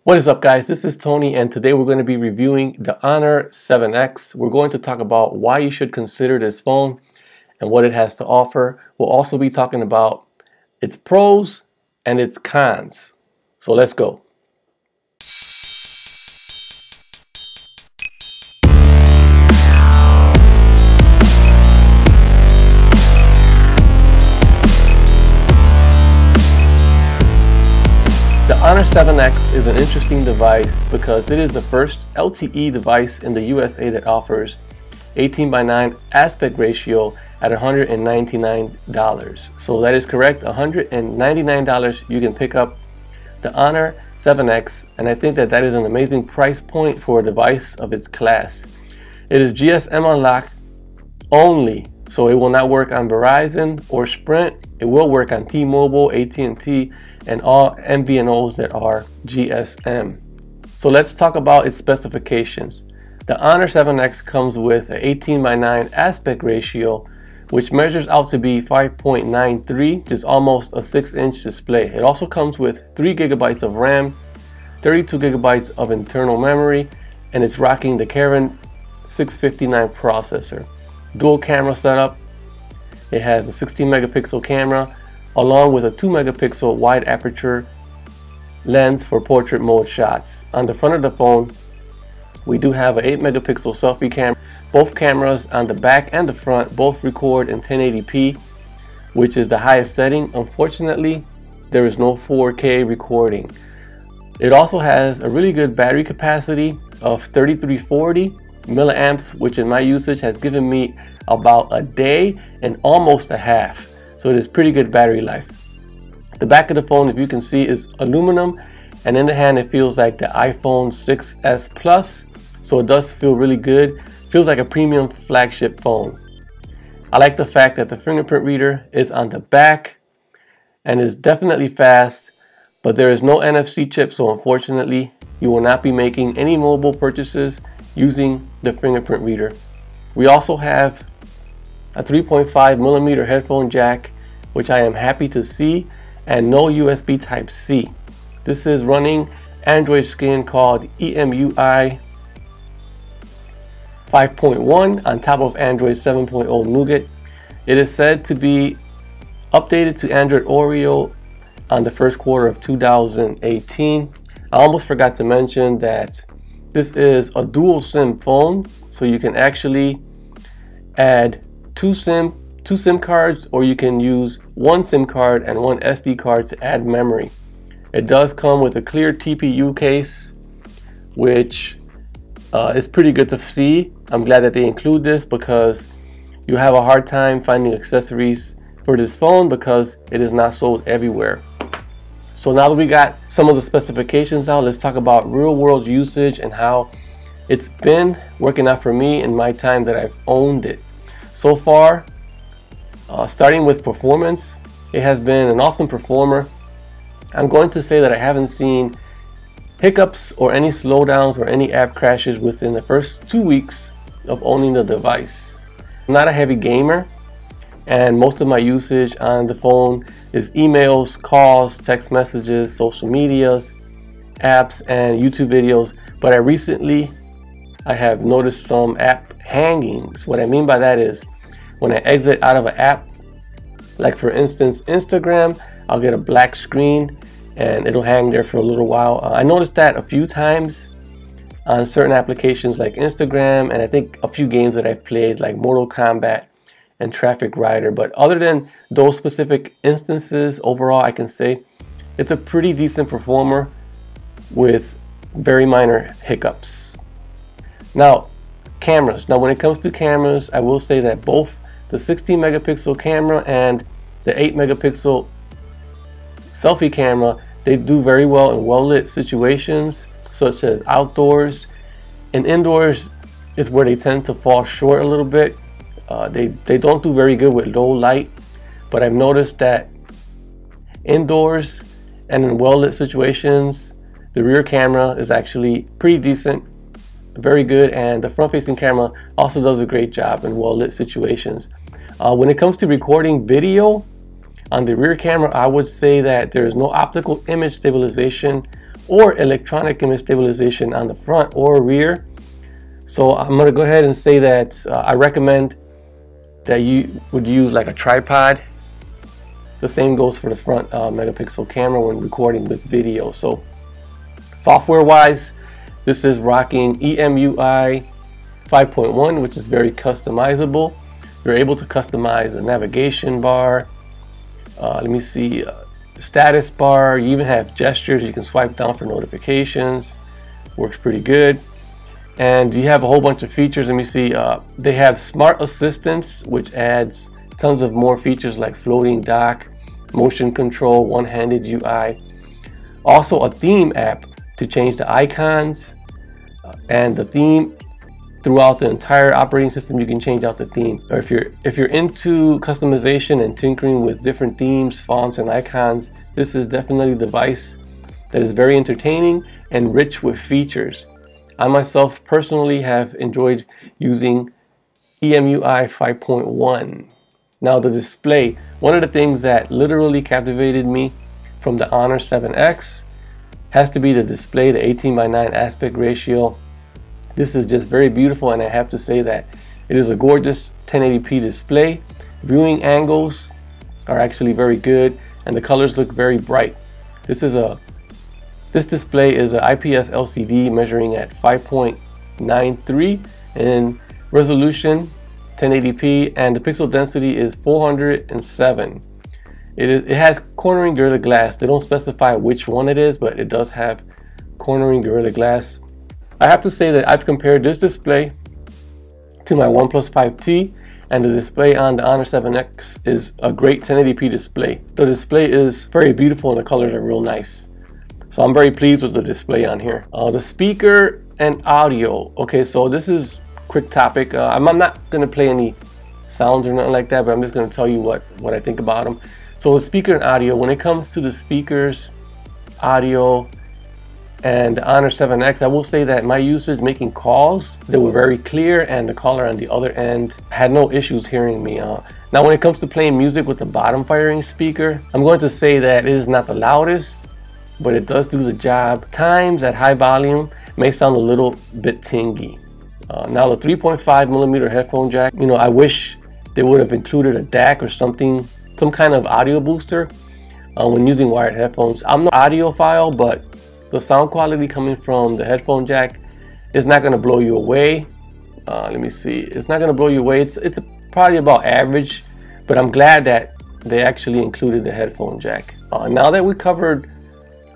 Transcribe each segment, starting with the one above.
What is up, guys? This is Tony, and today we're going to be reviewing the Honor 7X. We're going to talk about why you should consider this phone and what it has to offer. We'll also be talking about its pros and its cons. So let's go. The Honor 7X is an interesting device because it is the first LTE device in the USA that offers 18:9 aspect ratio at $199. So that is correct, $199 you can pick up the Honor 7X, and I think that is an amazing price point for a device of its class. It is GSM unlocked only, so it will not work on Verizon or Sprint. It will work on T-Mobile, AT&T, and all MVNOs that are GSM. So let's talk about its specifications. The Honor 7X comes with an 18:9 aspect ratio, which measures out to be 5.93, which is almost a 6-inch display. It also comes with 3 GB of RAM, 32 GB of internal memory, and it's rocking the Kirin 659 processor. Dual camera setup. It has a 16 megapixel camera along with a 2 megapixel wide aperture lens for portrait mode shots. On the front of the phone, we do have an 8 megapixel selfie camera. Both cameras on the back and the front both record in 1080p, which is the highest setting. Unfortunately, there is no 4K recording. It also has a really good battery capacity of 3340 milliamps, which in my usage has given me about a day and almost a half. So it is pretty good battery life. The back of the phone, if you can see, is aluminum, and in the hand it feels like the iPhone 6s Plus. So it does feel really good. Feels like a premium flagship phone. I like the fact that the fingerprint reader is on the back and is definitely fast, but there is no NFC chip, so unfortunately you will not be making any mobile purchases using the fingerprint reader. We also have a 3.5mm headphone jack, which I am happy to see, and no USB Type-C. This is running Android skin called EMUI 5.1 on top of Android 7.0 Nougat. It is said to be updated to Android Oreo on the first quarter of 2018. I almost forgot to mention that this is a dual SIM phone, so you can actually add two SIM cards, or you can use one SIM card and one SD card to add memory. It does come with a clear TPU case, which is pretty good to see. I'm glad that they include this because you have a hard time finding accessories for this phone because it is not sold everywhere. So now that we got some of the specifications out, let's talk about real world usage and how it's been working out for me in my time that I've owned it. So far, starting with performance, it has been an awesome performer. I'm going to say that I haven't seen hiccups or any slowdowns or any app crashes within the first 2 weeks of owning the device. I'm not a heavy gamer, and most of my usage on the phone is emails, calls, text messages, social medias, apps, and YouTube videos. But I have noticed some app hangings. What I mean by that is when I exit out of an app, like for instance Instagram, I'll get a black screen and it'll hang there for a little while. I noticed that a few times on certain applications like Instagram, and I think a few games that I've played like Mortal Kombat and Traffic Rider. But other than those specific instances, overall I can say it's a pretty decent performer with very minor hiccups. Now, cameras. Now when it comes to cameras, I will say that both the 16 megapixel camera and the 8 megapixel selfie camera, they do very well in well-lit situations such as outdoors. And indoors is where they tend to fall short a little bit. They don't do very good with low light, but I've noticed that indoors and in well-lit situations, the rear camera is actually pretty decent, very good, and the front-facing camera also does a great job in well-lit situations. When it comes to recording video, on the rear camera, I would say that there is no optical image stabilization or electronic image stabilization on the front or rear. So I'm going to go ahead and say that I recommend that you would use like a tripod. The same goes for the front megapixel camera when recording with video. So software wise, this is rocking EMUI 5.1, which is very customizable. You're able to customize the navigation bar. Let me see, status bar. You even have gestures. You can swipe down for notifications. Works pretty good. And you have a whole bunch of features. Let me see, they have smart assistants, which adds tons of more features like floating dock, motion control, one-handed UI. Also a theme app to change the icons and the theme throughout the entire operating system. You can change out the theme. Or if you're into customization and tinkering with different themes, fonts, and icons, this is definitely a device that is very entertaining and rich with features. I myself personally have enjoyed using EMUI 5.1. Now the display, one of the things that literally captivated me from the Honor 7X has to be the display, the 18:9 aspect ratio. This is just very beautiful, and I have to say that it is a gorgeous 1080p display. Viewing angles are actually very good, and the colors look very bright. This display is an IPS LCD measuring at 5.93 in resolution, 1080p, and the pixel density is 407. It has cornering Gorilla Glass. They don't specify which one it is, but it does have cornering Gorilla Glass. I have to say that I've compared this display to my OnePlus 5T, and the display on the Honor 7X is a great 1080p display. The display is very beautiful and the colors are real nice. So I'm very pleased with the display on here. The speaker and audio. Okay, so this is quick topic. I'm not going to play any sounds or nothing like that, but I'm just going to tell you what I think about them. So the speaker and audio, when it comes to the speakers, audio, and the Honor 7X, I will say that my usage making calls, they were very clear, and the caller on the other end had no issues hearing me. Now when it comes to playing music with the bottom firing speaker, I'm going to say that it is not the loudest, but it does do the job. Times at high volume may sound a little bit tingy. Now the 3.5mm headphone jack, you know, I wish they would have included a DAC or something, some kind of audio booster when using wired headphones. I'm no audiophile, but the sound quality coming from the headphone jack is not going to blow you away. Let me see, it's not going to blow you away. It's probably about average, but I'm glad that they actually included the headphone jack. Now that we covered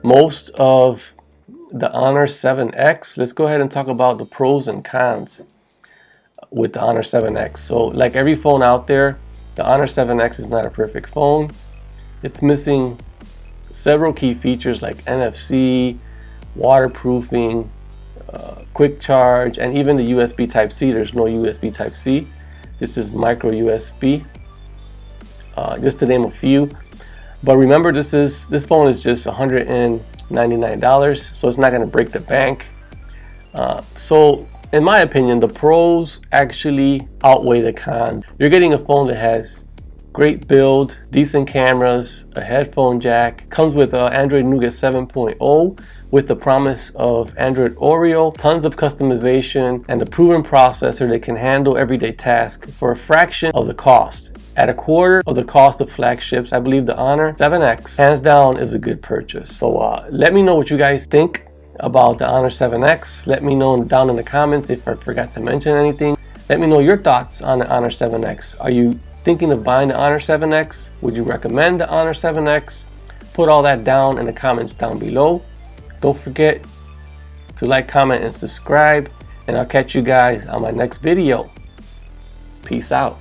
most of the Honor 7X, let's go ahead and talk about the pros and cons with the Honor 7X. So like every phone out there, the Honor 7X is not a perfect phone. It's missing several key features like NFC, waterproofing, quick charge, and even the USB Type-C. There's no USB Type-C. This is micro USB, just to name a few. But remember, this phone is just $199, so it's not going to break the bank. So in my opinion, the pros actually outweigh the cons. You're getting a phone that has great build, decent cameras, a headphone jack, comes with Android Nougat 7.0 with the promise of Android Oreo, tons of customization, and a proven processor that can handle everyday tasks for a fraction of the cost. At a quarter of the cost of flagships, I believe the Honor 7X, hands down, is a good purchase. So let me know what you guys think about the Honor 7X. Let me know down in the comments if I forgot to mention anything. Let me know your thoughts on the Honor 7X. Are you thinking of buying the Honor 7X? Would you recommend the Honor 7X? Put all that down in the comments down below. Don't forget to like, comment, and subscribe, and I'll catch you guys on my next video. Peace out.